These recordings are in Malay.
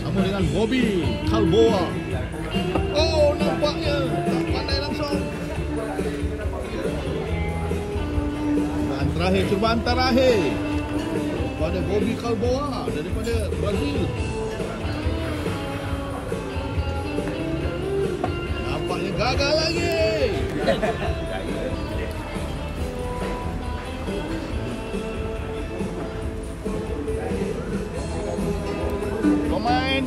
Sama dengan Bobby Calboa. Oh, nampaknya tak pandai langsung. Cubaan terakhir pada Bobby Calboa daripada Brazil. Nampaknya gagal lagi. Pemain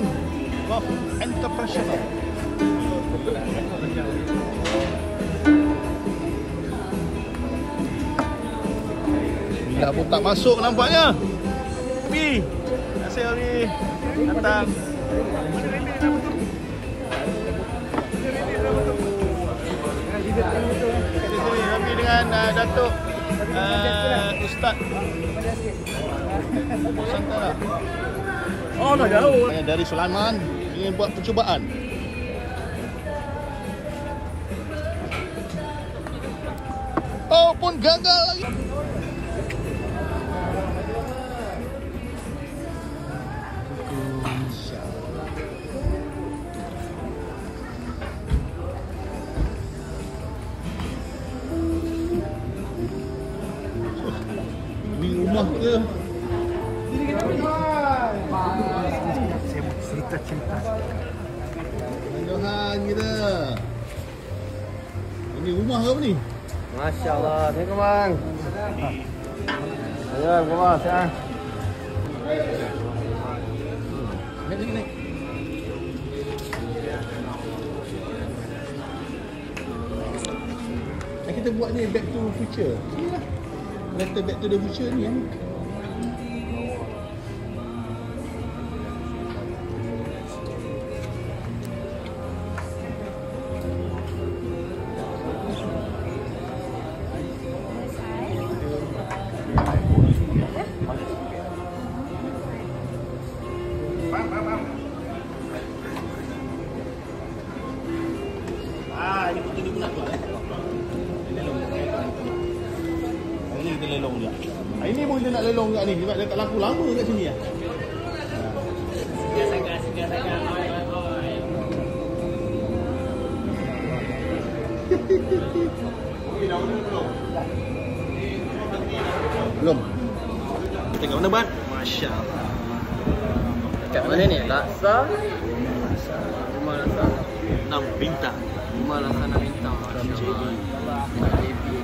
golf international. Dah pun tak masuk nampaknya. Pi. Terima kasih Pi. Datang. Kami dengan Datuk Ustaz Nusantara. Oh, nak jauh. Dari Sulaiman ingin buat percubaan. Oh, pun gagal lagi. Ini rumah ke? Cerita. Johan kita. Ini rumah ke apa ni? Masya Allah. Assalamualaikum bang. Ayo, bang. Siang. Naik. Kita buat ni Back to Future. Inilah. Letter Back to the Future ni kan. Ini putih dia pun nak buat Ini kita lelong juga. Ini pun kita nak lelong juga ni. Sebab dia tak laku lama kat sini lah. Singgah sangat. Belum. Kita kat mana, Bat? Masya Allah. Kat mana ni? Laksa. Rumah Laksa 6 bintang. Rumah Laksa 6 bintang. JB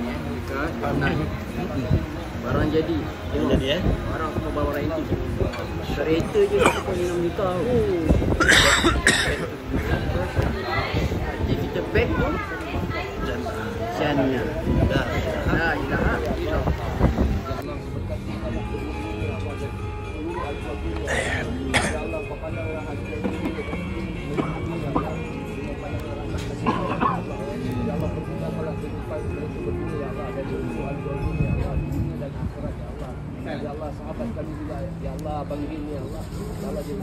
ni dekat Panai. Barang jadi. Jadi Barang semua barang ini. Kereta je 1.6 juta. Jadi kita pack tu Jannah. Dah. Ya Allah, sahabat kami juga. Ya Allah, abang ini ya Allah. Ya Allah jadi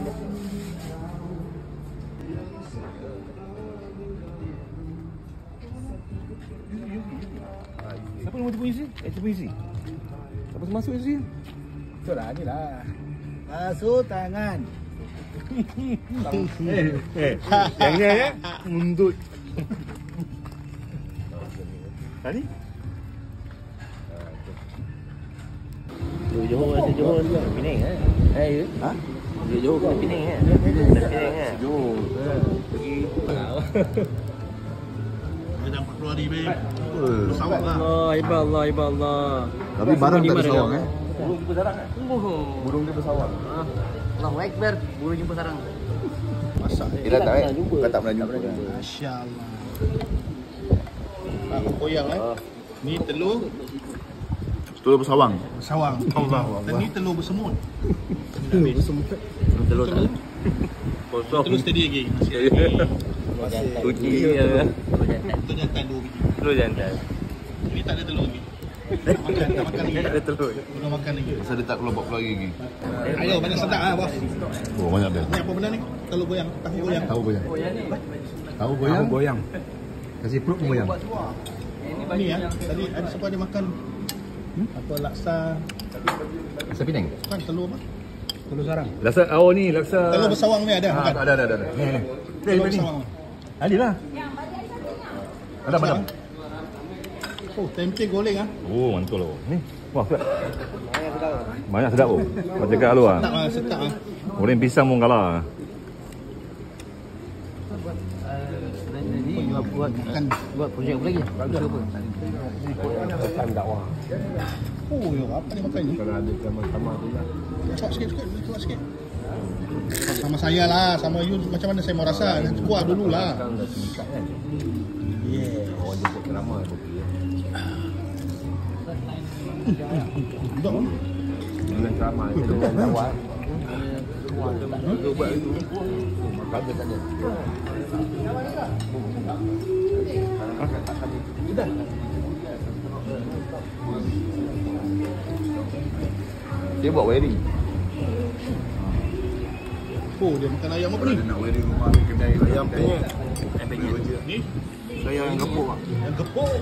Siapa yang tipu isi? Tipu isi. Siapa masuk isi? betul lah, ni lah. Basuh tangan. Yang ni mundut. Tadi? Johor Penang ya. Ya. Ha? Johor ke Penang ya. Penang ya. Johor. Pergi Dia dah 40 hari babe. Pesawat lah. Allah, iba Allah. Tapi barang tak bersawang Burung jumpa sarang kan? Burung dia bersawang. Allahu Akbar, burung jumpa sarang. Masak Dia tak tak pernah jumpa. Masya Allah. Koyang Ni telur Telur bersawang. sawang. Allah. Dan ni telur bersemut. Telur tak. Telur steady lagi. Uji Telur jantan 2 biji. Telur jantan. Ni tak ada telur lagi. Tak makan lagi. Ada telur. Belum makan lagi. Pasal dia tak keluar buat lagi. Ayo banyak sedap ah bos. Oh, banyak dia. Ni apa benda ni? Telur goyang, tahu goyang. Tahu goyang. Tahu goyang. Kasih perut pun goyang. Ni tadi ada siapa dia makan Apa laksa Laksa Penang. kan telur apa? Telur sarang. Laksa ni laksa. Telur bersawang ni ada makan. Ada. Ni. Telur bersawang. Adilah. Ada macam. Oh, tempe goreng ah. Oh, mantul lah. Ni. Wah, sedap. Banyak sedap tu. Kau cakap lu ah. Sedap ah. Goreng pisang pun kalah. Buat projek apa lagi? Bagus apa? Oh, yo, apa ni makan ni? Kalau ada sama-sama tu lah. Cepat sikit. Sama saya lah, sama you macam mana saya mau rasa. Kuat dululah. Kan dah tingkat kan. Yeah. Orang jemput ceramah kopi ya. Sedap ah. Dengan ceramah itu dengan kawan. Buat itu. Makan dia tak ada. Dia buat wedding. Oh, dia makan ayam apa ni? Nak wedding rumah kedai ayam penyet. Ni Saya yang gepuk ah. yang gepuk.